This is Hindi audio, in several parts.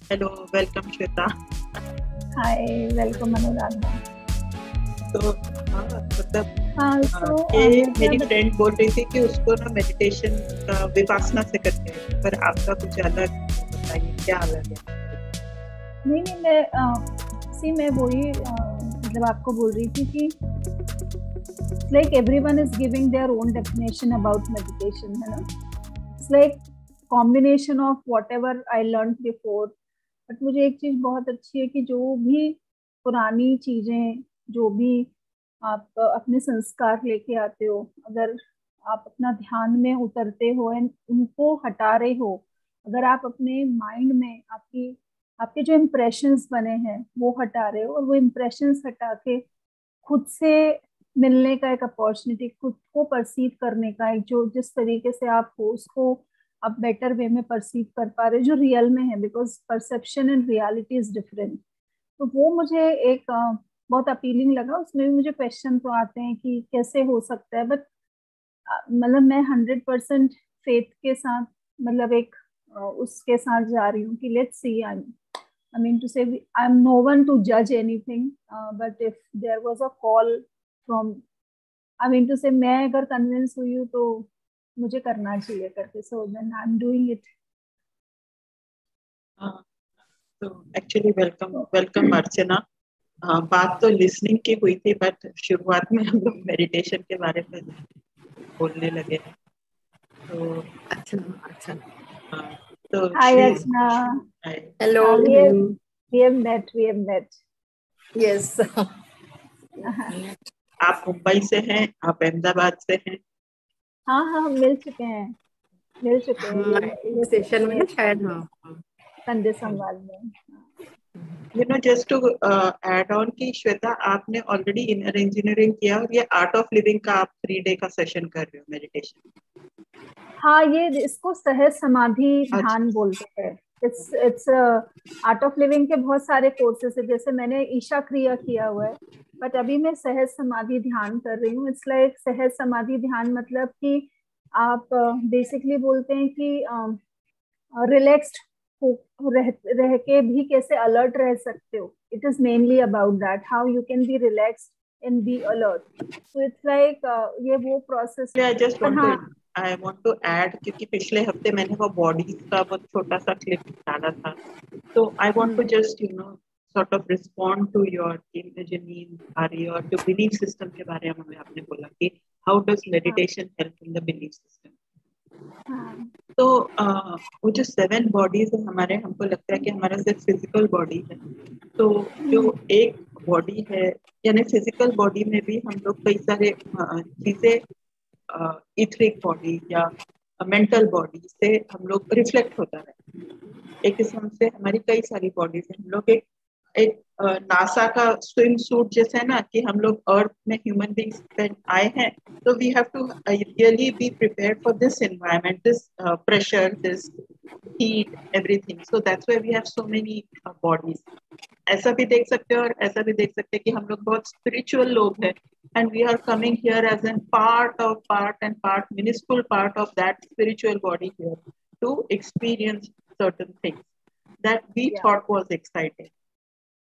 Hello, welcome Shweta. Hi, welcome Anuradha. तो हाँ, मतलब हाँ, सो ये मैं क्या मेरी फ्रेंड बोल रही थी कि उसको ना मेडिटेशन विपासना से करके आई है, पर आपका कुछ अलग बताइए, क्या अलग है? नहीं नहीं, मैं वही मतलब आपको बोल रही थी कि like everyone is giving their own definition about meditation, है ना। It's like combination of what ever I learn before. But मुझे एक चीज बहुत अच्छी है कि जो भी पुरानी चीजें, जो भी आप अपने संस्कार लेके आते हो, अगर आप अपना ध्यान में उतरते हो एंड उनको हटा रहे हो, अगर आप अपने माइंड में आपके जो इम्प्रेशंस बने हैं वो हटा रहे हो, और वो इम्प्रेशंस हटा के खुद से मिलने का एक अपॉर्चुनिटी, खुद को परसीव करने का एक, जो जिस तरीके से आप हो उसको आप बेटर वे में परसीव कर पा रहे हो जो रियल में है, because perception and reality is different. तो वो मुझे एक बहुत अपीलिंग लगा। उसमें भी मुझे क्वेश्चन तो आते हैं कि कैसे हो सकता है, बट मतलब मैं 100% फेथ के साथ, मतलब एक उसके साथ जा रही हूँ कि let's see. I mean to say, I'm no one to judge anything, but if there was a call from, I mean to say, मैं अगर कन्विंस हुई हूँ तो मुझे करना चाहिए करके, so then I'm doing it. हाँ, तो एक्चुअली वेलकम तो वेलकम अर्चना। बात तो लिसनिंग की हुई थी, बट शुरुआत में हम लोग मेडिटेशन के बारे में बोलने लगे हैं। तो अच्छा अच्छा। हाँ, तो hi Shri Archana. Hello. we have we have met. Yes. आप मुंबई से हैं, आप अहमदाबाद से हैं। हाँ हाँ, हम मिल चुके हैं हाँ, एक सेशन में ये ना शायद। हाँ हाँ। संडे संवाद में। जस्ट टू ऐड ऑन कि श्वेता, आपने ऑलरेडी इनर इंजीनियरिंग किया और ये आर्ट ऑफ लिविंग का आप 3 डे का सेशन कर रहे हो मेडिटेशन। हाँ, ये इसको सहज समाधि अच्छा। ध्यान बोलते हैं। इट्स आर्ट ऑफ लिविंग के बहुत सारे कोर्सेज है, जैसे मैंने ईशा क्रिया किया हुआ है, बट अभी मैं सहज समाधि ध्यान कर रही हूँ। इट्स लाइक सहज समाधि ध्यान मतलब कि आप बेसिकली बोलते हैं कि रिलैक्स्ड रह के भी कैसे अलर्ट रह सकते हो। It is mainly about that, how you can be relaxed and be alert. तो इट्स लाइक ये वो प्रोसेस। आई जस्ट पर वांट टू हाँ, आई वांट टू ऐड, क्योंकि पिछले हफ्ते मैंने वो बॉडीज का बहुत छोटा सा क्लिप डाला था, तो I want to just sort of respond to your imagining आरी और जो बिलीफ सिस्टम के बारे में आपने बोला कि हाउ डज हाँ, meditation help in the belief system. हाँ, तो वो जो 7 बॉडीज है हमारे, हमको लगता है कि हमारा सिर्फ फिजिकल बॉडी है। तो जो एक बॉडी है, यानी फिजिकल बॉडी में भी हम लोग कई सारे चीजें, इथरिक बॉडी या मेंटल बॉडी से हम लोग रिफ्लेक्ट होता है। एक किस्म से हमारी कई सारी बॉडीज हैं। हम लोग एक एक नासा का स्विम सूट जैसे है ना, कि हम लोग अर्थ में ह्यूमन बींग्स आए हैं, तो we have to really be prepared for this environment, this pressure, this heat, everything. So that's why we have so many bodies. ऐसा भी देख सकते हो और ऐसा भी देख सकते हैं कि हम लोग बहुत स्पिरिचुअल लोग हैं, and we are coming here as a part, minuscule part of that spiritual body here, to experience certain things that we या thought was exciting.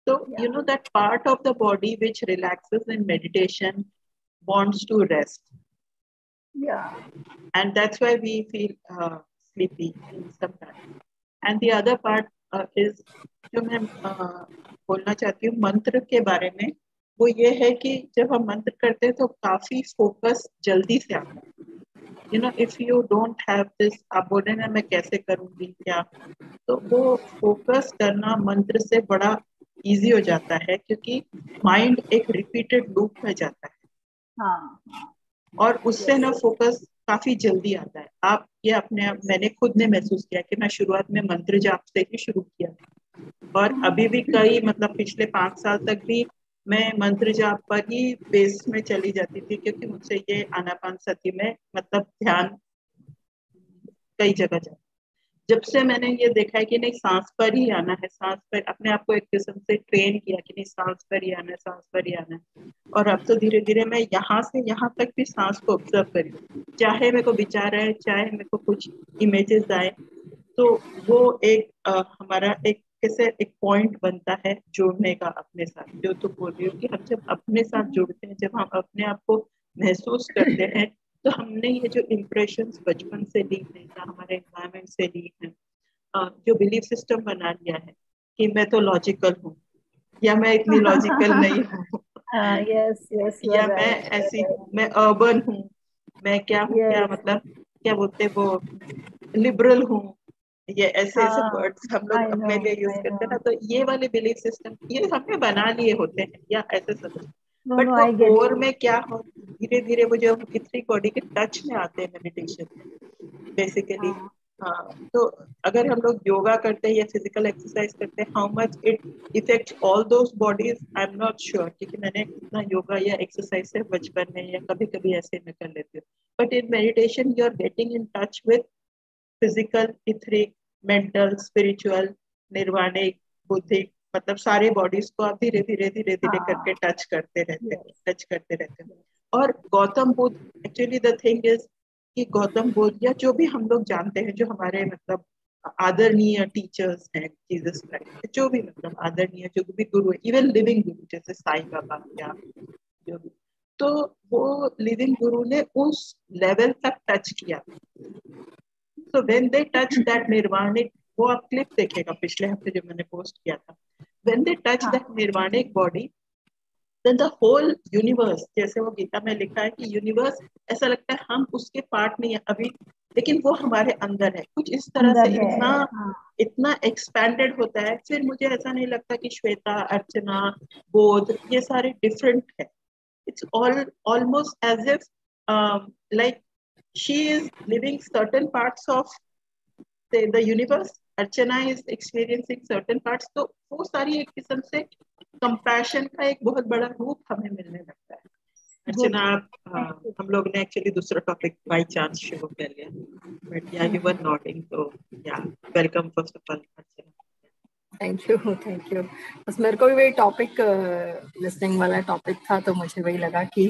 So या that part of the body which relaxes in meditation wants to rest, या and that's why we feel sleepy sometimes. And the other part is, जो मैं बोलना चाहती हूँ मंत्र के बारे में, वो ये है कि जब हम मंत्र करते हैं तो काफी फोकस जल्दी से आता है। If you don't have this, आप बोल रहे ना मैं कैसे करूंगी क्या, तो वो फोकस करना मंत्र से बड़ा इजी हो जाता है, क्योंकि माइंड एक रिपीटेड लूप में जाता है हाँ हाँ, और उससे ना यस, फोकस काफी जल्दी आता है। आप ये अपने आप, मैंने खुद ने महसूस किया कि मैं शुरुआत में मंत्र जाप से ही शुरू किया, और अभी भी कई, मतलब पिछले 5 साल तक भी मैं मंत्र जाप पर ही बेस में चली जाती थी, क्योंकि मुझसे ये आनापान सती में मतलब ध्यान कई जगह जाता। जब से मैंने ये देखा है कि नहीं, सांस पर ही आना है, सांस पर अपने आप को एक किस्म से ट्रेन किया कि नहीं, सांस पर ही आना है, सांस पर ही आना है। और अब तो धीरे धीरे मैं यहाँ से यहाँ तक भी सांस को ऑब्जर्व करी, चाहे मेरे को विचार आए, चाहे मेरे को कुछ इमेजेस आए, तो वो एक हमारा एक कैसे एक पॉइंट बनता है जोड़ने का अपने साथ, जो तुम बोल रही हो कि हम जब अपने साथ जुड़ते हैं, जब हम अपने आप को महसूस करते हैं, तो हमने ये जो इम्प्रेशंस बचपन से ली है या हमारे एनवायरमेंट से ली है, जो बिलीफ सिस्टम बना लिया है कि मैं तो लॉजिकल हूँ या मैं इतनी लॉजिकल नहीं हूँ, यस यस, यू या आर मैं राइट। ऐसी हूँ, मैं अर्बन हूँ, मैं क्या हूँ, क्या यस, मतलब क्या बोलते हैं वो, लिबरल हूँ, ये ऐसे ऐसे हाँ, वर्ड्स हम लोग आई नो, अपने लिए यूज आई करते हैं ना, नो। तो ये वाले बिलीफ सिस्टम ये हमने बना लिए होते हैं या ऐसे समझ, नो बट नो, वो आई गेट कोर यू। में क्या हो, धीरे धीरे वो जो इथरिक बॉडी के टच में आते हैं मेडिटेशन में बेसिकली। हाँ, हाँ, तो अगर हम लोग योगा करते हैं या फिजिकल एक्सरसाइज करते हैं, how much it effects all those bodies, I am not sure, क्योंकि मैंने इतना योगा या एक्सरसाइज से बचपन में या कभी कभी ऐसे में कर लेती हूँ, but in meditation you are getting in touch with physical, etheric, mental, spiritual, nirvanic, buddhic, मतलब सारे बॉडीज को आप धीरे धीरे धीरे धीरे करके हाँ, टच करते रहते हो, यस, टच करते रहते हो। और Gautam Buddha, actually the thing is कि गौतम बुद्ध या जो भी हम लोग जानते हैं, जो हमारे मतलब आदरणीय टीचर्स हैं, जीसस क्राइस्ट, जो भी मतलब आदरणीय जो भी गुरु है, इवन लिविंग गुरु जैसे साईं बाबा या जो भी, तो वो लिविंग गुरु ने उस लेवल तक टच किया। So when they touch that nirvanic, वो आप क्लिप देखेगा पिछले हफ्ते जो मैंने पोस्ट किया था, when they touch हाँ, that nirvanic body, then the whole universe, जैसे वो गीता में लिखा है कि यूनिवर्स ऐसा लगता है हम उसके पार्ट नहीं है अभी, लेकिन वो हमारे अंदर है, कुछ इस तरह से अंदर है। इतना हाँ, इतना एक्सपैंडेड होता है। फिर मुझे ऐसा नहीं लगता कि श्वेता, अर्चना, बोध ये सारे डिफरेंट है। It's all almost as if like she is living certain parts of the universe, Archana is experiencing certain parts, तो वो सारी एक किस्म से कंपैशन का एक बहुत बड़ा रूप हमें मिलने लगता है। गुड, अर्चना आप हम लोग ने एक्चुअली दूसरा टॉपिक बाय चांस शुरू कर लिया, बट या यू वर नॉटिंग, तो या welcome first of all Archana. Thank you, thank you. बस मेरे को भी वही टॉपिक लिसनिंग वाला टॉपिक था, तो मुझे वही लगा कि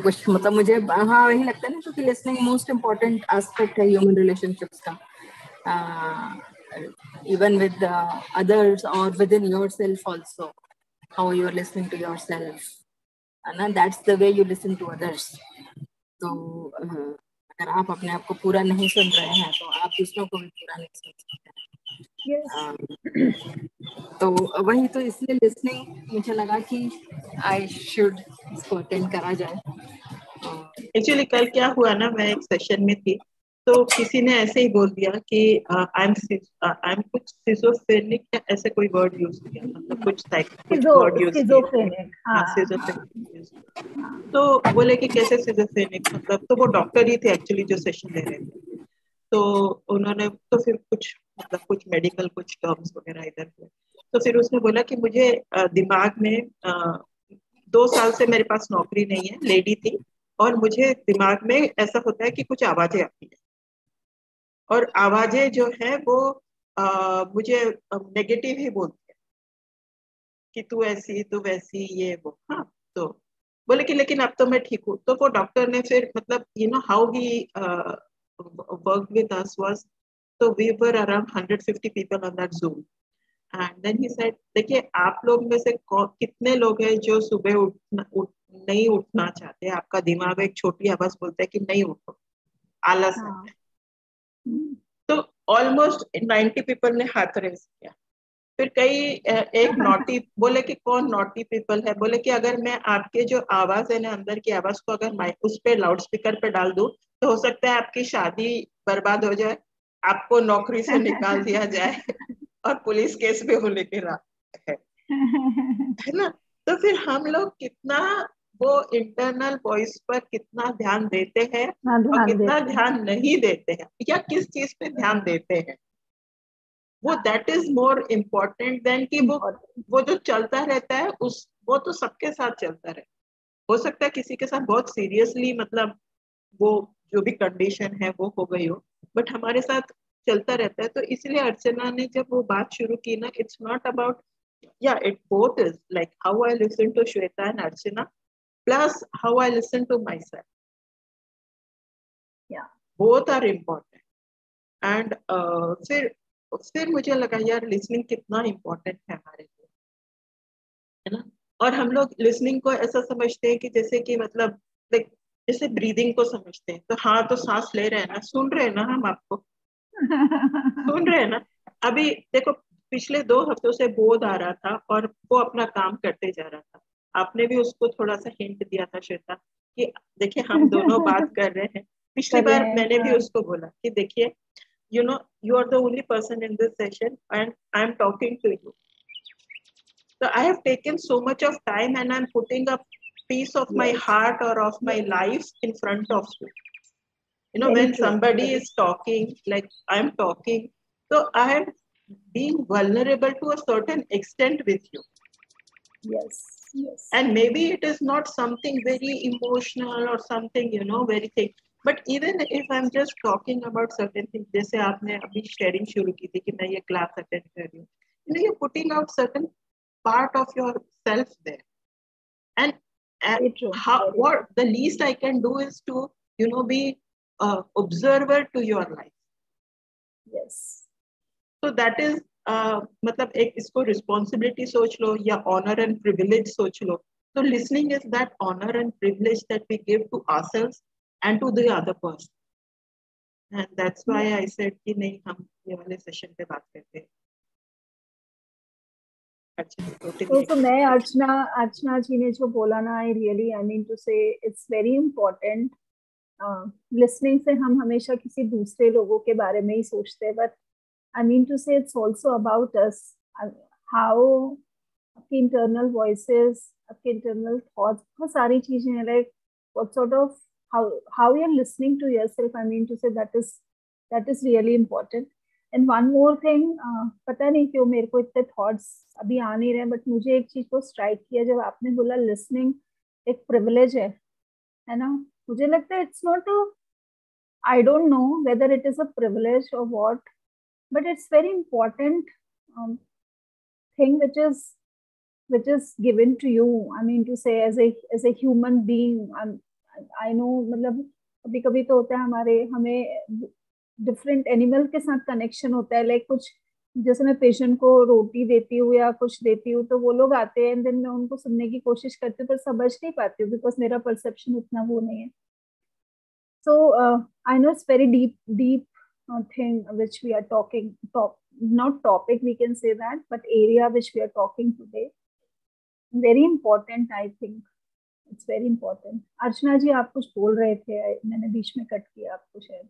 कुछ मतलब मुझे हाँ वही लगता है ना, क्योंकि लिसनिंग मोस्ट इम्पोर्टेंट एस्पेक्ट है ह्यूमन रिलेशनशिप्स का, इवन विद अदर्स और with in yourself also, how you are listening to yourself, है ना, that's the way you listen to others. तो अगर आप अपने आप को पूरा नहीं सुन रहे हैं तो आप दूसरों को भी पूरा नहीं सुन सकते। तो वही, तो इसलिए लिसनिंग मुझे लगा कि आई शुड इसको अटेंड करा जाए। एक्चुअली कल क्या हुआ ना, मैं एक सेशन में थी, तो किसी ने ऐसे ही बोल दिया कि आई एम कुछ सिजोफ्रेनिक या ऐसे कोई वर्ड यूज किया, मतलब कुछ वर्ड यूज किया। स्किज़ोफ्रेनिक, हाँ, हाँ, हाँ, सिजोफ्रेनिक यूज किया। तो बोले कि कैसे सिजोफ्रेनिक, मतलब तो वो डॉक्टर ही थे एक्चुअली जो सेशन ले रहे थे, तो उन्होंने तो फिर कुछ मतलब कुछ मेडिकल कुछ टर्म्स वगैरह इधर हुए, तो फिर उसने बोला कि मुझे दिमाग में 2 साल से मेरे पास नौकरी नहीं है, लेडी थी, और मुझे दिमाग में ऐसा होता है कि कुछ आवाजें आती है, और आवाजें जो है वो मुझे नेगेटिव ही बोलती है कि तू ऐसी तू वैसी ये वो। हाँ, तो बोले कि लेकिन अब तो मैं ठीक हूँ। तो वो डॉक्टर ने फिर मतलब how he work with us was, तो we were around 150 people on that zoom, and then he said देखिए आप लोग में से कितने लोग हैं जो सुबह नहीं उठना चाहते, आपका दिमाग एक छोटी आवाज बोलता है कि नहीं उठो, आलस आता है। तो ऑलमोस्ट 90 पीपल ने हाथ रेस किया। फिर कई एक नॉटी बोले कि कौन नॉटी पीपल है, बोले कि अगर मैं आपके जो आवाज है ना, अंदर की आवाज को अगर मैं उस पे लाउड स्पीकर पे डाल दूं, तो हो सकता है आपकी शादी बर्बाद हो जाए, आपको नौकरी से निकाल दिया जाए और पुलिस केस भी होने के है ना। तो फिर हम लोग कितना वो इंटरनल वॉइस पर कितना ध्यान देते हैं हाँ, और ध्यान कितना देते ध्यान नहीं देते हैं, या किस चीज पे ध्यान देते हैं, वो that is more important then कि वो जो चलता रहता है उस वो तो सबके साथ चलता रहे। हो सकता है किसी के साथ बहुत सीरियसली मतलब वो जो भी कंडीशन है वो हो गई हो, बट हमारे साथ चलता रहता है। तो इसलिए अर्चना ने जब वो बात शुरू की ना, इट्स नॉट अबाउट, या it both is like how I listen to Shweta and Archana plus how I listen to myself, both are important. And फिर फिर मुझे लगा यार लिसनिंग कितना इम्पोर्टेंट है हमारे लिए, है ना। और हम लोग लिसनिंग को ऐसा समझते हैं कि जैसे कि मतलब जैसे ब्रीदिंग को समझते हैं, तो हाँ तो सांस ले रहे हैं ना, सुन रहे हैं ना हम आपको, सुन रहे हैं ना। अभी देखो पिछले 2 हफ्तों से बोध आ रहा था और वो अपना काम करते जा रहा था, आपने भी उसको थोड़ा सा हिंट दिया था श्वेता कि देखिए हम दोनों बात कर रहे हैं। पिछली कर रहे बार हैं, मैंने भी हाँ। उसको बोला कि देखिए you know you are the only person in this session and I am talking to you, so I have taken so much of time and I'm putting a piece of my Yes, heart or of my yes, life in front of you. You know, very when true, somebody very is talking like I'm talking, so I am being vulnerable to a certain extent with you, yes, yes, and maybe it is not something very emotional or something, you know, very thing, but even if I'm just talking about certain things, जैसे आपने अभी शेयरिंग शुरू की थी कि मैं ये क्लास अटेंड कर रही हूँ, you know, you're putting out certain part of yourself there, and very true, how very what true. the least I can do is to, you know, be observer to your life. Yes, So that is मतलब एक इसको रिस्पॉन्सिबिलिटी सोच लो या ऑनर एंड प्रिविलेज सोच लो, तो listening is that honour and privilege that we give to ourselves and to the other person, and that's why I said कि नहीं हम ये वाले सेशन पे बात करते हैं। अच्छा तो totally मैं agree. अर्चना जी ने जो बोला ना, I really I mean to say it's very important. Listening से हम हमेशा किसी दूसरे लोगों के बारे में ही सोचते हैं, but I mean to say it's also about us, how आपकी इंटरनल वॉइसेस, आपके इंटरनल थॉट्स, बहुत सारी चीजें हैं, like what sort of how you are listening to yourself, I mean to say that is really important. And one more thing, पता नहीं क्यों मेरे को इतने थॉट्स अभी आ नहीं रहे, बट मुझे एक चीज को स्ट्राइक किया जब आपने बोला लिसनिंग एक प्रिविलेज है ना। मुझे लगता है it's not a, I don't know whether it is a privilege और what, but it's very important thing which is given to you, I mean to say as a human being. I know मतलब कभी कभी तो होता है हमारे, हमें डिफरेंट एनिमल के साथ कनेक्शन होता है, लाइक कुछ जैसे मैं पेशेंट को रोटी देती हूँ या कुछ देती हूँ, तो वो लोग आते हैं, देन मैं उनको सुनने की कोशिश करती हूँ पर समझ नहीं पाती हूँ बिकॉज मेरा परसेप्शन उतना वो नहीं है। So I know it's very deep thing which we are talking, not topic we can say that, but area which we are talking today. Very important, I think. It's very important. अर्चना जी आप कुछ बोल रहे थे, मैंने बीच में कट किया आपको शायद।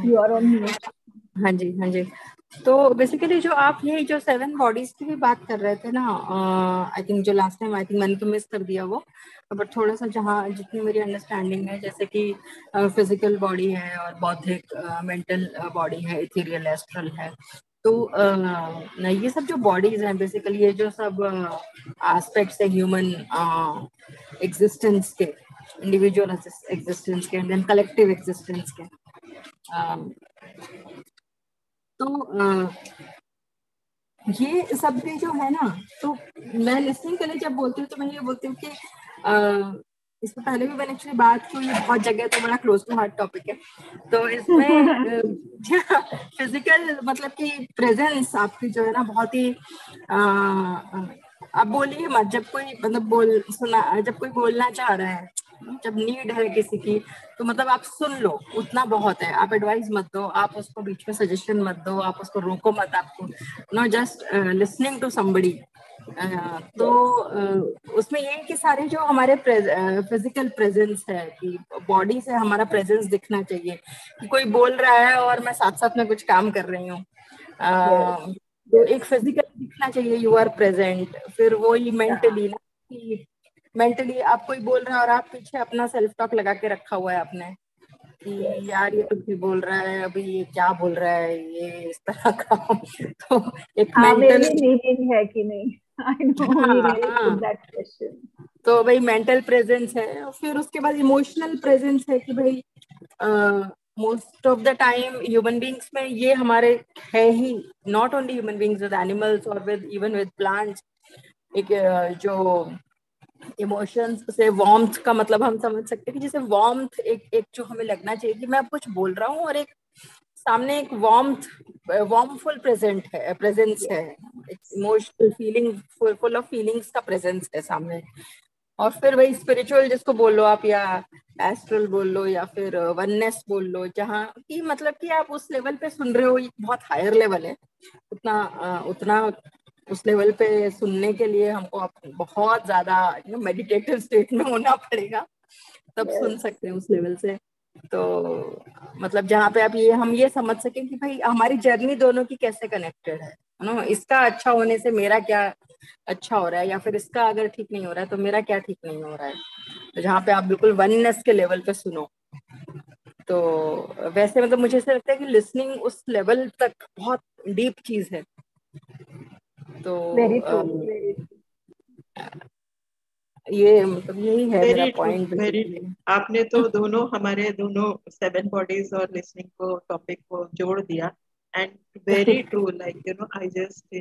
You are on mute. हाँ जी, हाँ जी। तो बेसिकली जो आप ये जो 7 बॉडीज की भी बात कर रहे थे ना, आई थिंक जो लास्ट टाइम आई थिंक मैंने तो मिस कर दिया वो, बट थोड़ा सा जहाँ जितनी मेरी अंडरस्टैंडिंग है, जैसे कि फिजिकल बॉडी है और बौद्धिक, मेंटल बॉडी है, इथेरियल, एस्ट्रल है। तो ये सब जो बॉडीज हैं बेसिकली, ये जो सब एस्पेक्ट्स है ह्यूमन एग्जिस्टेंस के, इंडिविजुअल एग्जिस्टेंस के, देन कलेक्टिव एग्जिस्टेंस के, तो ये सब भी जो है ना, तो मैं लिसनिंग के लिए जब बोलती हूँ तो मैं ये बोलती हूँ कि इससे पहले भी मैंने एक्चुअली बात की, ये बहुत जगह तो बड़ा क्लोज टू हार्ट टॉपिक है। तो इसमें फिजिकल मतलब कि प्रेजेंस आपकी जो है ना बहुत ही आप बोलिए मत, जब कोई मतलब जब कोई बोलना चाह रहा है, जब नीड है किसी की, तो मतलब आप सुन लो, उतना बहुत है। आप एडवाइस मत दो, आप उसको बीच में सजेशन मत दो, आप उसको रोको मत, आपको no just listening to somebody. तो उसमें ये है कि सारे जो हमारे फिजिकल प्रेजेंस है कि बॉडी से हमारा प्रेजेंस दिखना चाहिए, कि कोई बोल रहा है और मैं साथ साथ में कुछ काम कर रही हूँ, तो एक फिजिकल दिखना चाहिए, यू आर प्रेजेंट। फिर वो ही मेंटली ना, कि मेंटली आप कोई बोल रहा है और आप पीछे अपना सेल्फ टॉक लगा के रखा हुआ है आपने कि यार ये कुछ भी बोल रहा है, अभी ये क्या बोल रहा है, ये इस तरह का। तो एक मेंटल मीनिंग है कि नहीं, I know we really put that question. तो भाई मेंटल प्रेजेंस है, फिर उसके बाद इमोशनल प्रेजेंस है कि भाई most of the time human beings में ये हमारे है ही, not only human beings, with animals और विद इवन विद प्लांट्स। एक जो इमोशंस से वार्मथ का मतलब हम समझ सकते हैं कि जैसे वार्मथ एक जो हमें लगना चाहिए कि मैं अब कुछ बोल रहा हूँ और एक सामने एक वार्मफुल प्रेजेंस है, emotional feeling, full of feelings का प्रेजेंस है सामने। और फिर वही स्पिरिचुअल जिसको बोल लो आप, या एस्ट्रल बोल लो, या फिर वननेस बोल लो, जहाँ की मतलब कि आप उस लेवल पे सुन रहे हो, ये बहुत हायर लेवल है। उतना उस लेवल पे सुनने के लिए हमको बहुत ज्यादा मेडिटेटिव स्टेट में होना पड़ेगा, तब सुन सकते हैं उस लेवल से। तो मतलब जहाँ पे आप हम ये समझ सके कि भाई हमारी जर्नी दोनों की कैसे कनेक्टेड है ना, इसका अच्छा होने से मेरा क्या अच्छा हो रहा है, या फिर इसका अगर ठीक नहीं हो रहा है तो मेरा क्या ठीक नहीं हो रहा है। तो जहाँ पे आप बिल्कुल वननेस के लेवल पे सुनो, तो वैसे मतलब मुझे ऐसा लगता है कि लिसनिंग उस लेवल तक बहुत डीप चीज है। तो वेरी ट्रू, वेरी ये मतलब यही है मेरा very true, point very basically. True. आपने तो हमारे दोनों 7 बॉडीज और लिसनिंग को टॉपिक को जोड़ दिया। And very true, like I just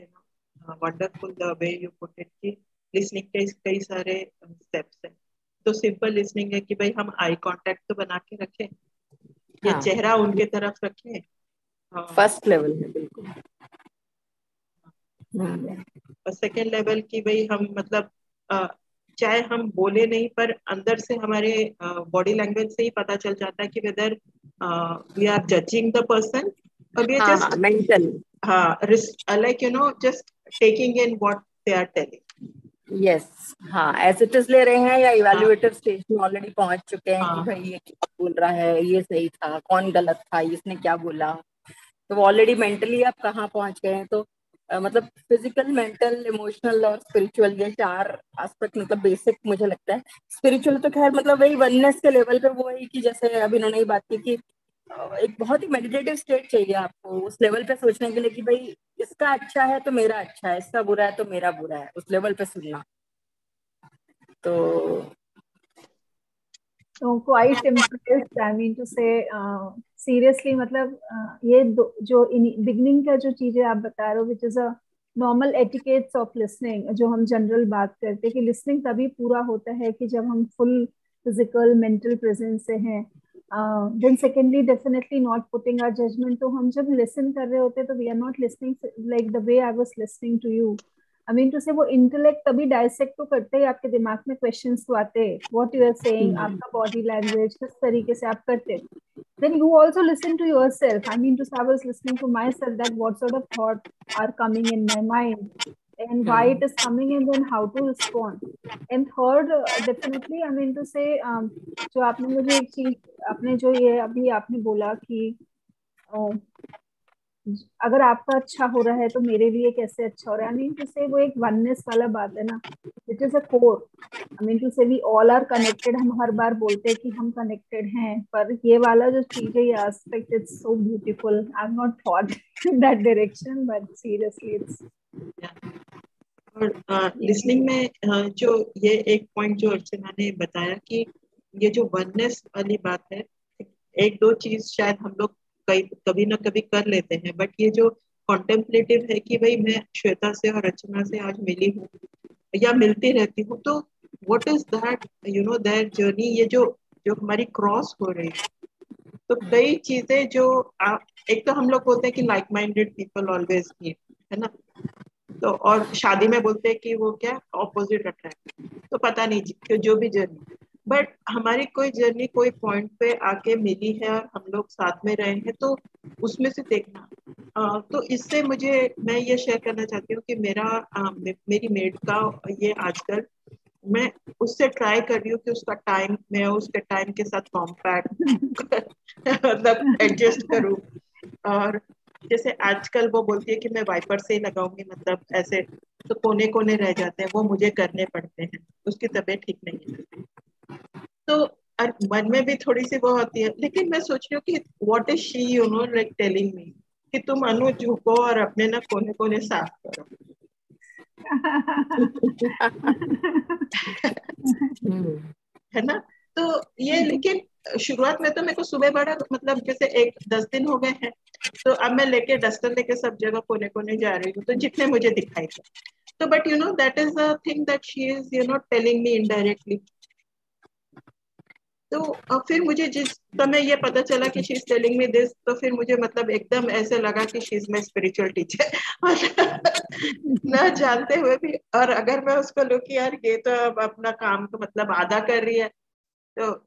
wonderful the way you put it कि लिसनिंग के कई सारे स्टेप्स हैं। तो सिंपल लिसनिंग है कि भाई हम आई कांटेक्ट तो बना के रखें, या हाँ, चेहरा उनके तरफ रखें। फर्स्ट लेवल है बिल्कुल। और सेकेंड लेवल की भाई हम मतलब चाहे हम बोले नहीं, पर अंदर से हमारे बॉडी लैंग्वेज से ही पता चल जाता है कि whether we are judging the person, और वी आर हाँ, just mental. Like just taking in what they are telling. Yes, हाँ, एज इट इज ले रहे हैं, या हाँ इवेल्युएटिव स्टेज में ऑलरेडी पहुंच चुके हैं कि हाँ भाई ये क्या बोल रहा है, ये सही था, कौन गलत था, इसने क्या बोला। तो वो ऑलरेडी मेंटली आप कहाँ पहुंच गए हैं। तो मतलब फिजिकल, मेंटल, इमोशनल और स्पिरिचुअल, ये 4 एस्पेक्ट मतलब बेसिक मुझे लगता है। स्पिरिचुअल तो खैर मतलब वही वननेस के लेवल पे, वो है कि जैसे अभी उन्होंने ही बात की कि एक बहुत ही मेडिटेटिव स्टेट चाहिए आपको उस लेवल पे सोचने के लिए कि भाई इसका अच्छा है तो मेरा अच्छा है, इसका बुरा है तो मेरा बुरा है, उस लेवल पे सुनना। तो So quite impressed. I mean to say, seriously, मतलब ये जो बिगनिंग का जो चीजें आप बता रहे हो, which is a normal etiquettes of listening, जो हम जनरल बात करते हैं कि लिसनिंग तभी पूरा होता है कि जब हम फुल फिजिकल मेंटल प्रेजेंस से हैं। Then secondly, definitely not putting our judgement. तो हम जब लिसन कर रहे होते हैं तो we are not listening like the way I was listening to you. I mean to say वो इंटेलेक्ट तभी डायसेक्ट तो करते ही, आपके दिमाग में क्वेश्चंस तो आते हैं, व्हाट यू आर सेइंग, आपका बॉडी लैंग्वेज किस तरीके से आप करते। then you also listen to yourself. I mean to say, I was listening to myself, that what sort of thoughts are coming in my mind and why it is coming, and then how to respond. And third, definitely, I mean to say, जो आपने मुझे एक चीज, आपने जो ये अभी आपने बोला कि अगर आपका अच्छा हो रहा है तो मेरे लिए कैसे अच्छा हो रहा है। आई मीन टू से वो एक वननेस वाला बात है ना, it is a core. I mean to say we all are connected. हम हर बार बोलते हैं कि हम कनेक्टेड हैं, पर ये वाला जो चीज है, ये aspect, it's so beautiful. I have not thought in that direction, but seriously it's और लिसनिंग में जो ये एक पॉइंट जो अर्चना ने बताया कि ये जो वननेस वाली बात है, एक दो चीज शायद हम लोग कभी ना कभी कर लेते हैं, बट ये जो कॉन्टेम्पलेटिव है कि भाई मैं श्वेता से और अर्चना से आज मिली हूँ या मिलती रहती हूँ, तो what is that that journey, ये जो जो हमारी क्रॉस हो रही है। तो कई चीजें जो एक तो हम लोग बोलते हैं कि like minded people always meet, है ना। तो और शादी में बोलते हैं कि वो क्या ऑपोजिट अट्रैक्ट। तो पता नहीं कि जो भी जर्नी, बट हमारी कोई जर्नी कोई पॉइंट पे आके मिली है और हम लोग साथ में रहे हैं, तो उसमें से देखना। तो इससे मैं ये शेयर करना चाहती हूँ कि मेरी मेड का ये आजकल मैं उससे ट्राई कर रही हूँ कि उसका टाइम मैं उसके टाइम के साथ कॉम्पैक्ट मतलब एडजस्ट करूँ। और जैसे आजकल वो बोलती है कि मैं वाइपर से ही लगाऊंगी, मतलब ऐसे तो कोने कोने रह जाते हैं, वो मुझे करने पड़ते हैं, उसकी तबीयत ठीक नहीं है। तो मन में भी थोड़ी सी वो होती है, लेकिन मैं सोच रही हूँ कि what is she like telling me कि तुम अनु झुको और अपने ना कोने कोने साफ करो। है ना। तो ये लेकिन शुरुआत में तो मेरे को सुबह बड़ा मतलब जैसे 10 दिन हो गए हैं, तो अब मैं लेके डस्टर लेके सब जगह कोने कोने जा रही हूँ, तो जितने मुझे दिखाई दे। तो but that is a thing that she is telling me indirectly. तो फिर मुझे जिस समय ये पता चला कि she is telling me this, तो फिर मुझे मतलब एकदम ऐसे लगा कि she is my spiritual teacher न जानते हुए भी। और अगर मैं उसको लूँ कि यार ये तो अब अपना काम तो मतलब आधा कर रही है, तो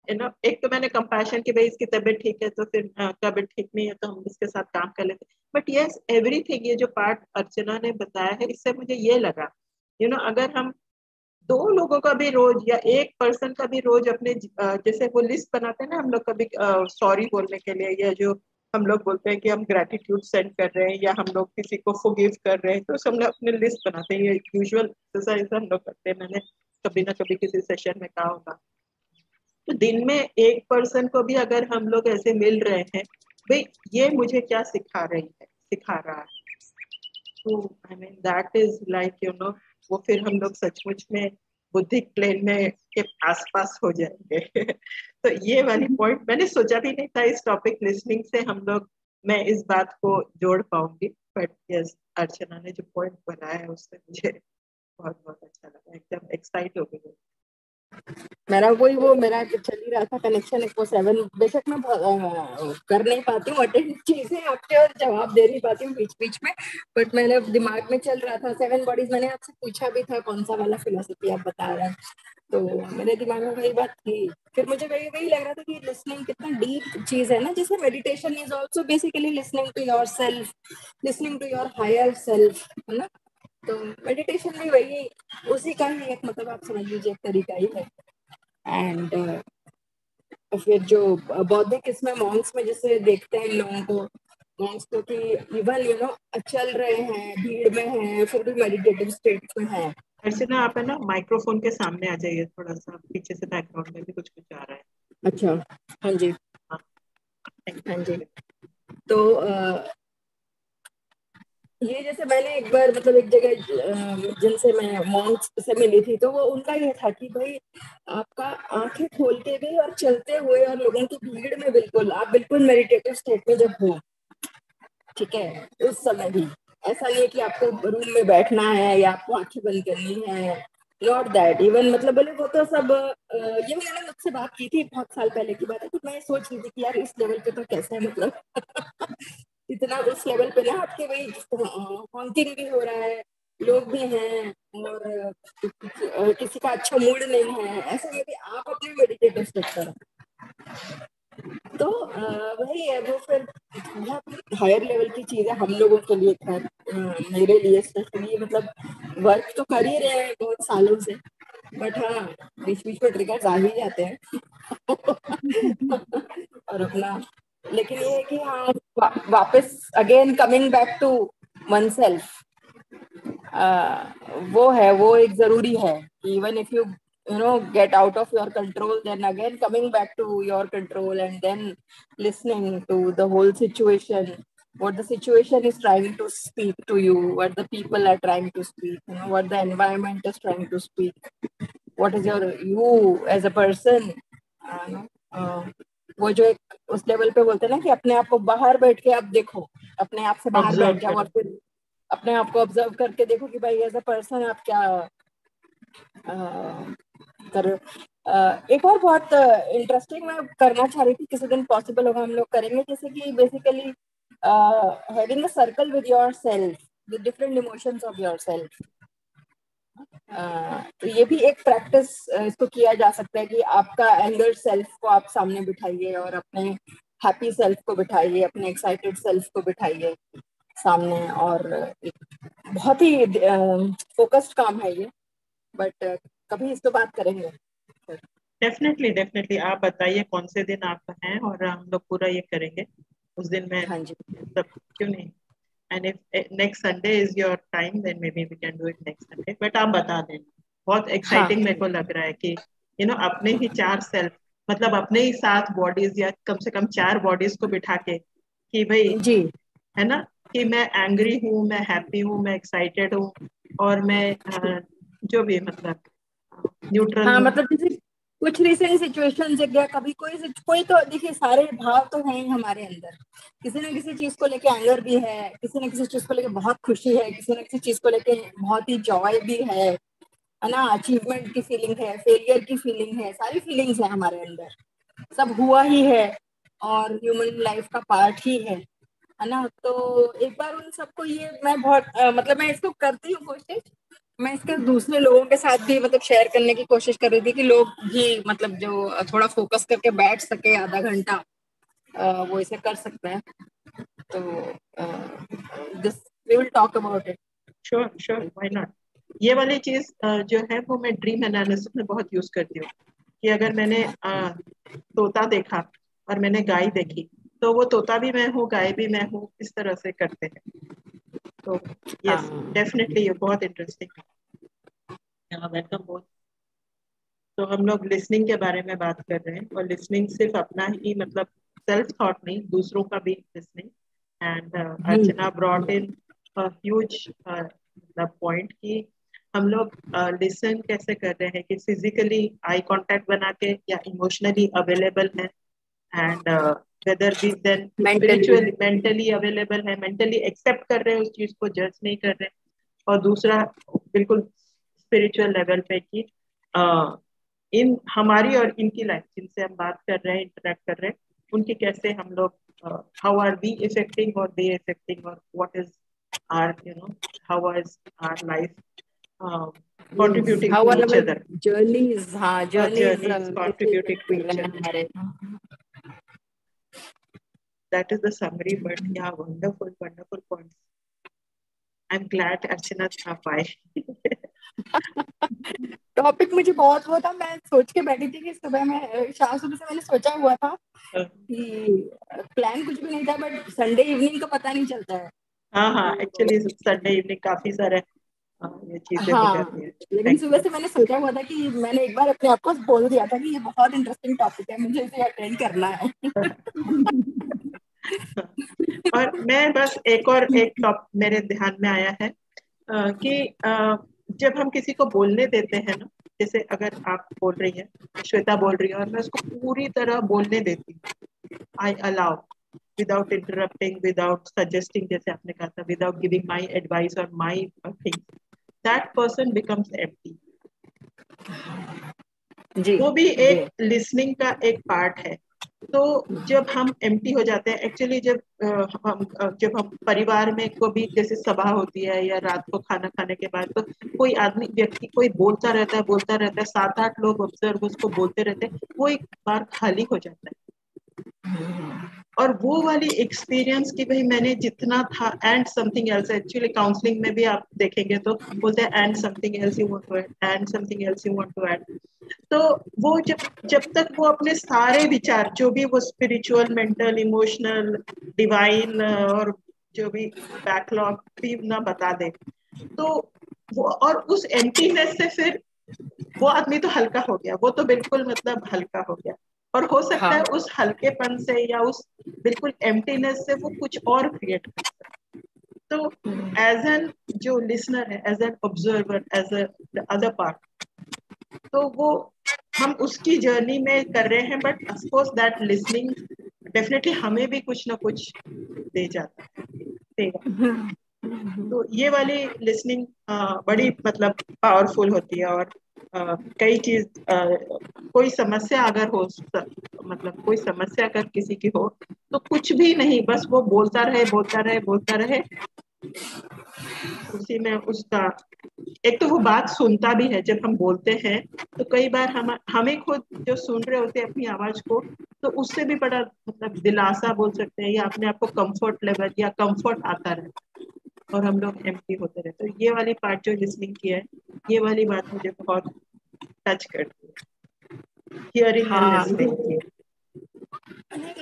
एक तो मैंने कंपैशन कि भाई इसकी तबीयत ठीक है तो फिर तबीयत ठीक नहीं है तो हम इसके साथ काम कर लेते। बट यस, एवरीथिंग, ये जो पार्ट अर्चना ने बताया है, इससे मुझे ये लगा अगर हम दो लोगों का भी रोज या एक पर्सन का भी रोज अपने जैसे वो लिस्ट बनाते हैं ना हम लोग कभी सॉरी बोलने के लिए, या जो हम लोग बोलते हैं कि हम ग्रेटिट्यूड सेंड कर रहे हैं या हम लोग किसी को फॉरगिव कर रहे हैं, तो हम लोग अपने लिस्ट बनाते हैं। ये यूजुअल एक्सरसाइज हम लोग करते हैं, मैंने कभी ना कभी किसी सेशन में कहा होगा। तो दिन में एक पर्सन को भी अगर हम लोग ऐसे मिल रहे हैं, भाई ये मुझे क्या सिखा रहा है, तो I mean that is like वो फिर हम लोग सचमुच में बुद्धिक प्लेन में के आसपास हो जाएंगे। तो ये वाली पॉइंट मैंने सोचा भी नहीं था इस टॉपिक लिसनिंग से हम लोग, मैं इस बात को जोड़ पाऊंगी। बट यस, अर्चना ने जो पॉइंट बनाया है उससे मुझे बहुत बहुत अच्छा लगा, एकदम एक्साइट हो गई। मेरा वो मेरा चल ही रहा था कनेक्शन एक्सपो 7। बेशक मैं कर नहीं पाती हूँ अटेंड चीजें आपके और जवाब दे नहीं पाती हूँ बीच बीच में, बट मेरे दिमाग में चल रहा था 7 बॉडीज। मैंने आपसे पूछा भी था कौन सा वाला फिलोसफी आप बता रहे हैं, तो मेरे दिमाग में वही बात थी। फिर मुझे वही लग रहा था कि लिसनिंग कितना डीप चीज है ना, जैसे meditation is also basically listening to yourself, listening to your higher self, है ना। तो मेडिटेशन भी वही उसी का ही एक मतलब आप समझ लीजिए एक तरीका ही है। एंड फिर जो बौद्धिक इसमें मॉन्क्स में जैसे देखते हैं लोगों को, मॉन्क्स को कि इवन चल रहे हैं, भीड़ में हैं, फिर भी मेडिटेटिव स्टेट में हैं। अर्चना आप है ना माइक्रोफोन के सामने आ जाइए, थोड़ा सा पीछे से बैकग्राउंड में भी कुछ कुछ आ रहा है। अच्छा, हाँ जी, हाँ, हाँ जी। तो ये जैसे मैंने एक बार मतलब एक जगह जिनसे मैं मॉन्क्स से मिली थी, तो वो उनका ये था कि भाई आपका आंखें खोल के भी और चलते हुए और लोगों की भीड़ में बिल्कुल आप बिल्कुल मेडिटेटिव स्टेट में जब हो, ठीक है, उस समय भी ऐसा नहीं है कि आपको रूम में बैठना है या आपको आंखें बंद करनी है, नॉट दैट इवन। मतलब बोले वो तो सब ये मैंने मुझसे बात की थी, बहुत साल पहले की बात है, तो मैं सोच रही थी कि यार इस लेवल पे तो कैसे है मतलब इतना उस लेवल पे ना आपके वही हॉन्टिंग भी हो रहा है, लोग भी हैं और किसी का अच्छा मूड नहीं है, ऐसा नहीं कि आप अपने मेडिटेटिव स्टेट पर। तो वही है, वो फिर बहुत हायर लेवल की चीज है हम लोगों के लिए। खैर मेरे लिए स्पेशली मतलब वर्क तो कर ही रहे हैं बहुत सालों से, बट हाँ बीच बीच में ट्रिगर्स आ ही जाते हैं और अपना, लेकिन ये है कि हाँ वापस again coming back to oneself, वो एक जरूरी है। Even if you get out of your control, then again coming back to your control and then listening to the whole situation, what the situation is trying to speak to you, what the people are trying to speak, what the environment is trying to speak, what is you as a person, वो जो एक उस लेवल पे बोलते हैं ना कि अपने आप को बाहर बैठ के आप देखो, अपने आप से बाहर ऑब्जर्व बैठ जाओ और करें। फिर अपने आप को ऑब्जर्व करके देखो कि भाई एज अ पर्सन आप क्या कर। एक और बहुत इंटरेस्टिंग मैं करना चाह रही थी, किसी दिन पॉसिबल होगा हम लोग करेंगे, जैसे कि basically having a circle with your self, with different emotions of your self. तो ये भी एक प्रैक्टिस इसको किया जा सकता है कि आपका एंगर सेल्फ को आप सामने बिठाइए और अपने हैप्पी सेल्फ को बिठाइए, अपने एक्साइटेड सेल्फ को बिठाइए सामने, और बहुत ही फोकस्ड काम है ये, बट कभी इस पे बात करेंगे। डेफिनेटली डेफिनेटली, आप बताइए कौन से दिन आप हैं और हम लोग पूरा ये करेंगे उस दिन में हाँ जी, सब, क्यों नहीं। And if next Sunday is your time then maybe we can do it next Sunday, but आप बता देना। बहुत हाँ एक्साइटिंग मेरे को लग रहा है कि अपने ही 4 सेल्फ, मतलब अपने ही 7 बॉडीज या कम से कम 4 बॉडीज को बिठा के कि भाई, जी, है ना, कि मैं एंग्री हूँ, मैं हैप्पी हूँ, मैं एक्साइटेड हूँ, और मैं जो भी मतलब न्यूट्रल हाँ हूँ। मतलब जैसे कुछ रिसेंट सिचुएशन से गया, कभी कोई तो देखिए सारे भाव तो हैं ही हमारे अंदर, किसी न किसी चीज को लेके एंगर भी है, किसी न किसी चीज को लेके बहुत खुशी है, किसी न किसी चीज को लेके बहुत ही जॉय भी है, है ना, अचीवमेंट की फीलिंग है, फेलियर की फीलिंग है, सारी फीलिंग्स है हमारे अंदर, सब हुआ ही है और ह्यूमन लाइफ का पार्ट ही है ना। तो एक बार उन सबको ये मैं बहुत मतलब मैं इसको करती हूँ कोशिश, मैं इसके दूसरे लोगों के साथ भी मतलब शेयर करने की कोशिश कर रही थी कि लोग भी मतलब जो थोड़ा फोकस करके बैठ सके आधा घंटा, वो इसे कर सकते हैं। तो this we will talk about it. Sure sure, why not. ये वाली चीज जो है वो मैं ड्रीम एनालिसिस में बहुत यूज करती हूँ कि अगर मैंने तोता देखा और मैंने गाय देखी, तो वो तोता भी मैं हूँ, गाय भी मैं हूँ, इस तरह से करते हैं। तो यस, डेफिनेटली ये बहुत इंटरेस्टिंग है। Welcome both. तो हम लोग लिसनिंग के बारे में बात कर रहे हैं, और लिसनिंग सिर्फ अपना ही मतलब सेल्फ थॉट नहीं, दूसरों का भी listening. And Archana brought in huge मतलब पॉइंट कि हम लोग लिसन कैसे कर रहे हैं, कि फिजिकली आई कांटेक्ट बना के या इमोशनली अवेलेबल है, and whether we then spiritually mentally available है, मेंटली एक्सेप्ट कर रहे हैं उस चीज को, जज नहीं कर रहे हैं। और दूसरा बिल्कुल स्पिरिचुअल लेवल पे कि इन हमारी और इनकी लाइफ जिनसे हम बात कर रहे हैं, इंटरेक्ट कर रहे हैं, उनकी कैसे हम लोग हाउ आर वी इफेक्टिंग और दे इफेक्टिंग, और what is our how is our life contributing how to are each our other, journeys, हाँ journeys contributing to कर each रहे हैं other. हमारे। That is the summary, but yeah, wonderful points. I'm glad Archana था पाए। टॉपिक मुझे बहुत वो था, मैं सोच के बैठी थी कि सुबह में शाम सुबह से मैंने सोचा हुआ था कि प्लान कुछ भी नहीं था, बट संडे इवनिंग का पता नहीं चलता है। हाँ, एक्चुअली संडे इवनिंग काफी सारे ये चीजें हो हाँ, जाती है। लेकिन सुबह से मैंने सोचा हुआ था कि मैंने एक बार अपने आप को बोल दिया था कि ये बहुत इंटरेस्टिंग टॉपिक है, मुझे इसे अटेंड करना है। और मैं बस एक टॉप मेरे ध्यान में आया है कि जब हम किसी को बोलने देते हैं ना, जैसे अगर आप बोल रही हैं, श्वेता बोल रही है, और मैं उसको पूरी तरह बोलने देती हूँ, आई allow without interrupting, without suggesting, जैसे आपने कहा था, विदाउट गिविंग माई एडवाइस और my things, that person becomes empty. वो भी एक लिसनिंग का एक पार्ट है। तो जब हम एम्प्टी हो जाते हैं, एक्चुअली जब हम परिवार में को भी जैसे सभा होती है या रात को खाना खाने के बाद, तो कोई आदमी व्यक्ति कोई बोलता रहता है, 7-8 लोग ऑब्जर्व उसको बोलते रहते हैं, वो एक बार खाली हो जाता है। और वो वाली एक्सपीरियंस कि भाई मैंने जितना था and something else, actually counselling में भी आप देखेंगे तो बोलते हैं and something else you want to add, and something else you want to add. तो वो जब तक वो अपने सारे विचार, जो भी वो स्पिरिचुअल, मेंटल, इमोशनल, डिवाइन और जो भी बैकलॉग भी ना बता दे, तो वो और उस एम्प्टीनेस से फिर वो आदमी तो हल्का हो गया, वो तो बिल्कुल मतलब हल्का हो गया। और हो सकता है उस हल्केपन से या उस बिल्कुल एम्प्टीनेस से वो कुछ और क्रिएट कर सकता। तो एज एन जो लिसनर है, as an observer, as a other part, तो वो हम उसकी जर्नी में कर रहे हैं, but of course that listening definitely हमें भी कुछ ना कुछ दे जाता है, देगा। तो ये वाली लिसनिंग बड़ी मतलब पावरफुल होती है। और कई चीज कोई समस्या अगर हो, मतलब कोई समस्या अगर किसी की हो, तो कुछ भी नहीं, बस वो बोलता रहे, उसी में उसका एक तो वो बात सुनता भी है। जब हम बोलते हैं तो कई बार हमें खुद जो सुन रहे होते हैं अपनी आवाज को, तो उससे भी बड़ा मतलब दिलासा बोल सकते हैं, या अपने आप को कंफर्ट लेवल या कंफर्ट आता रहता है, और हम लोग एम्प्टी होते रहते हैं। तो ये वाली पार्ट जो लिसनिंग की है, ये वाली बात मुझे बहुत टच करती है, हियरिंग एंड लिसनिंग की।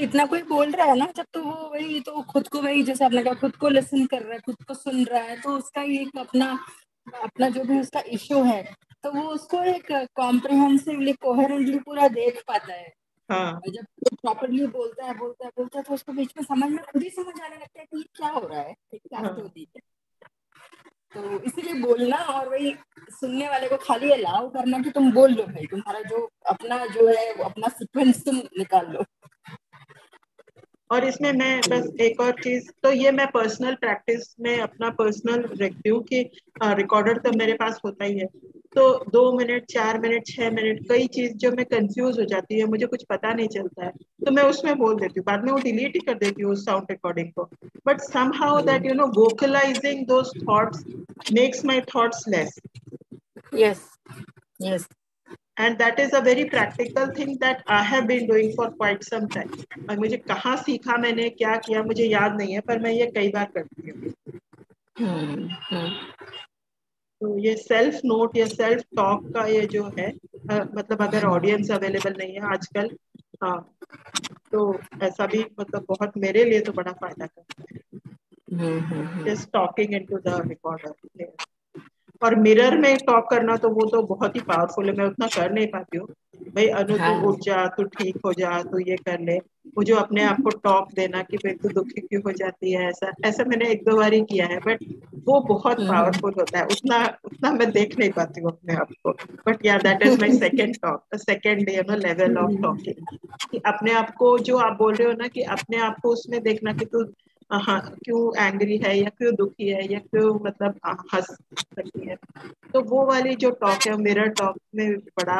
इतना कोई बोल रहा है ना जब, तो वो वही तो खुद को, वही जैसे आपने कहा, खुद को लिसन कर रहा है, खुद को सुन रहा है, तो उसका ये अपना अपना जो भी उसका इश्यू है, तो वो उसको एक कॉम्प्रिहेंसिवली, कोहेरेंटली पूरा देख पाता है। हाँ, जब वो प्रॉपरली बोलता है तो उसको बीच में समझ में खुद ही समझ आने लगता है कि क्या हो रहा है, क्या स्टोरी है। तो इसीलिए बोलना और वही सुनने वाले को खाली अलाउ करना कि तुम बोल लो भाई, तुम्हारा जो अपना जो है वो अपना सीक्वेंस तुम निकाल लो। और इसमें मैं बस एक और चीज, तो ये मैं पर्सनल प्रैक्टिस में अपना पर्सनल रखती हूँ कि रिकॉर्डर तो मेरे पास होता ही है। तो 2 मिनट, 4 मिनट, 6 मिनट, कई चीज जो मैं कंफ्यूज हो जाती है, मुझे कुछ पता नहीं चलता है, तो मैं उसमें बोल देती हूँ, बाद में वो डिलीट ही कर देती हूँ उस साउंड रिकॉर्डिंग को। But somehow that vocalising those thoughts makes my thoughts less. Yes, yes. And that is a very practical thing that I have been doing for quite some time. और मुझे कहाँ सीखा, मैंने क्या किया मुझे याद नहीं है, पर मैं ये कई बार करती हूँ। तो ये सेल्फ नोट या सेल्फ टॉक का ये जो है, मतलब अगर ऑडियंस अवेलेबल नहीं है आजकल, हाँ, तो ऐसा भी मतलब बहुत मेरे लिए तो बड़ा फायदा करता है, just talking into the recorder. और मिरर में टॉक करना तो वो तो बहुत ही पावरफुल है, मैं उतना कर नहीं पाती हूँ। भाई अनु तू उठ जा, तू ठीक हो जा, तू ये कर ले, वो जो अपने आप को टॉक देना कि भाई तू दुखी क्यों हो जाती है, ऐसा ऐसा मैंने 1-2 बार ही किया है, बट वो बहुत पावरफुल होता है। उतना उतना मैं देख नहीं पाती हूँ अपने आप को। बट या that is my second talk, second level of talking, कि अपने आप को जो आप बोल रहे हो ना, कि अपने आप को उसमें देखना कि तू हाँ क्यों एंग्री है, या क्यों दुखी है, या क्यों मतलब हंस सकती है। तो वो वाली जो टॉक है, मिरर टॉक में बड़ा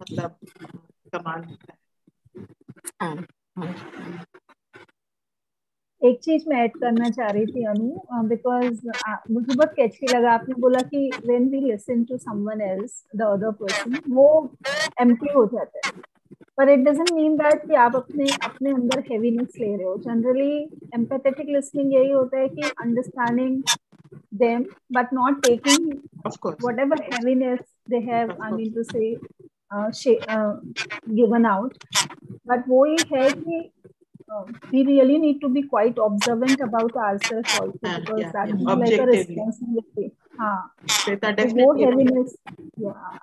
मतलब कमाल होता है। एक चीज मैं ऐड करना चाह रही थी अनु, बिकॉज मुझे बहुत कैची लगा आपने बोला कि when we listen to someone else the other person, वो एम्प्टी हो जाता है, पर इट डजंट मीन दैट कि आप अपने अपने अंदर हैवीनेस ले रहे हो। जनरली एम्पैथेटिक लिसनिंग यही होता है कि understanding them but not taking of course, whatever heaviness they have, of I mean course. to say, given out. But वो ये है कि we really need to be quite observant about ourselves also, because या that is like a objectively, responsibility. हाँ, श्वेता तो वो डेफिनेटली, heaviness, yeah,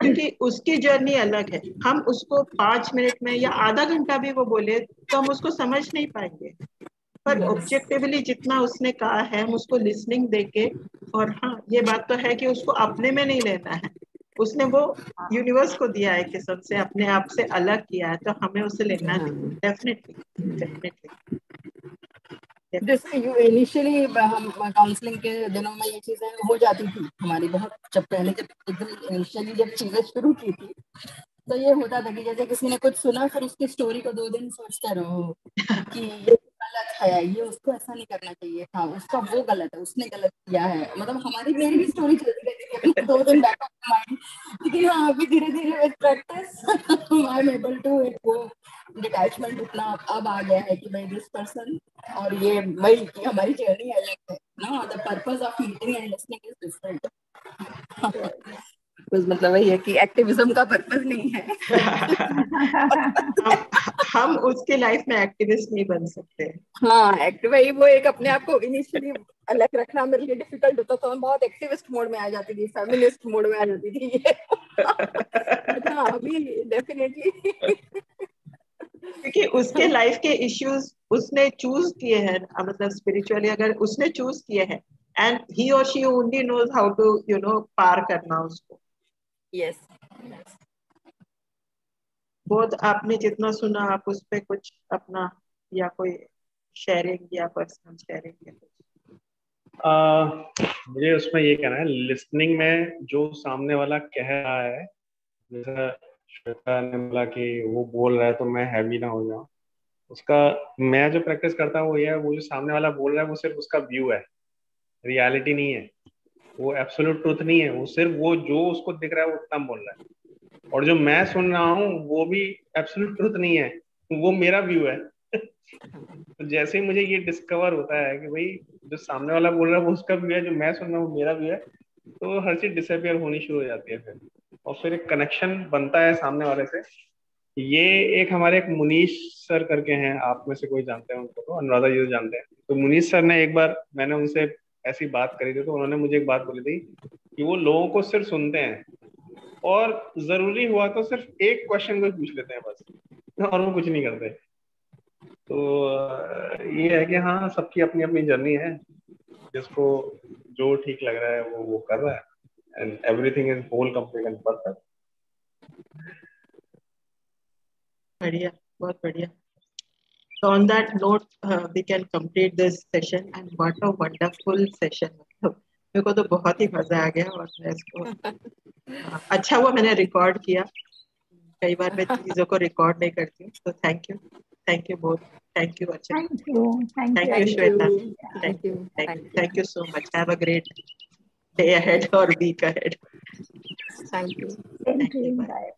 क्योंकि उसकी जर्नी अलग है। हम उसको 5 मिनट में या आधा घंटा भी वो बोले तो हम उसको समझ नहीं पाएंगे, पर ऑब्जेक्टिवली जितना उसने कहा है हम उसको लिसनिंग देके, और हाँ ये बात तो है कि उसको अपने में नहीं लेना है, उसने वो यूनिवर्स को दिया है, किस्म से अपने आप से अलग किया है, तो हमें उसे लेना चाहिए। Definitely, definitely. जैसे यू इनिशियली हम काउंसलिंग के दिनों में ये चीजें हो जाती थी हमारी बहुत, जब पहले जब एकदम इनिशियली जब चीजें शुरू की थी, तो ये होता था कि जैसे किसी ने कुछ सुना, फिर उसकी स्टोरी को 2 दिन सोचते रहो कि ये गलत है, ये उसको ऐसा नहीं करना चाहिए था, उसका वो गलत है, उसने गलत किया है, मतलब हमारी मेरी भी स्टोरी चलती रहती थी अपना 2 दिन बैक ऑफ माइंड। लेकिन हाँ अभी धीरे धीरे with practice I am able to वो डिटैचमेंट उतना अब आ गया है कि भाई दिस पर्सन, और ये वही कि हमारी जर्नी अलग है ना, the purpose of meeting and listening is different. बस मतलब वही है कि एक्टिविज्म का पर्पस नहीं है। हम हम उसके लाइफ में एक्टिविस्ट नहीं बन सकते। हाँ एक्टिव वही, वो एक अपने आप को इनिशियली अलग रखना मेरे लिए डिफिकल्ट होता था, मैं बहुत एक्टिविस्ट मोड में आ जाती थी, फेमिनिस्ट मोड में आ जाती थी बट हाँ अभी डेफिनेटली क्योंकि उसके लाइफ के इश्यूज उसने चूज किए हैं, मतलब स्पिरिचुअली अगर उसने चूज किए हैं, एंड ही और she only knows how to पार करना उसको। यस बहुत आपने जितना सुना, आप उस पे कुछ अपना या कोई शेयरिंग या पर्सनल शेयरिंग या कुछ? मुझे उसमें ये कहना है, लिसनिंग में जो सामने वाला कह रहा है, जैसा श्वेता ने बोला कि वो बोल रहा है तो मैं हैवी ना हो जाऊं, उसका मैं जो प्रैक्टिस करता हूँ वो ये है, वो जो सामने वाला बोल रहा है वो सिर्फ उसका व्यू है, रियलिटी नहीं है, वो एब्सोल्यूट ट्रूथ नहीं है, वो सिर्फ वो जो उसको दिख रहा है वो उतना बोल रहा है, और जो मैं सुन रहा हूँ वो भी एब्सोल्यूट ट्रूथ नहीं है, वो मेरा व्यू है। तो जैसे ही मुझे ये डिस्कवर होता है कि भाई जो सामने वाला बोल रहा है वो उसका व्यू है, जो मैं सुन रहा हूँ वो मेरा व्यू है, तो हर चीज डिसअपियर होनी शुरू हो जाती है फिर, और फिर एक कनेक्शन बनता है सामने वाले से। ये एक हमारे एक मुनीश सर करके हैं, आप में से कोई जानते हैं उनको, तो अनुराधा जी तो जानते हैं, तो मुनीश सर ने एक बार, मैंने उनसे ऐसी बात करी थी, तो उन्होंने मुझे एक बात बोली थी कि वो लोगों को सिर्फ सुनते हैं, और जरूरी हुआ तो सिर्फ एक क्वेश्चन को पूछ लेते हैं बस, और वो कुछ नहीं करते। तो ये है कि हाँ सबकी अपनी अपनी जर्नी है, जिसको जो ठीक लग रहा है वो कर रहा है, and everything is whole complete and perfect. बढ़िया, बहुत बढ़िया। So on that note, we can complete this session, and what a wonderful session. मतलब मेरे को तो बहुत ही मजा आ गया, और मैं इसको अच्छा हुआ मैंने रिकॉर्ड किया. कई बार मैं चीजों को रिकॉर्ड नहीं करती हूँ. So thank you both. Thank you Archana. Thank you Shweta. Thank you so much. Have a great day ahead or week ahead. Thank you. Thank you. Bye.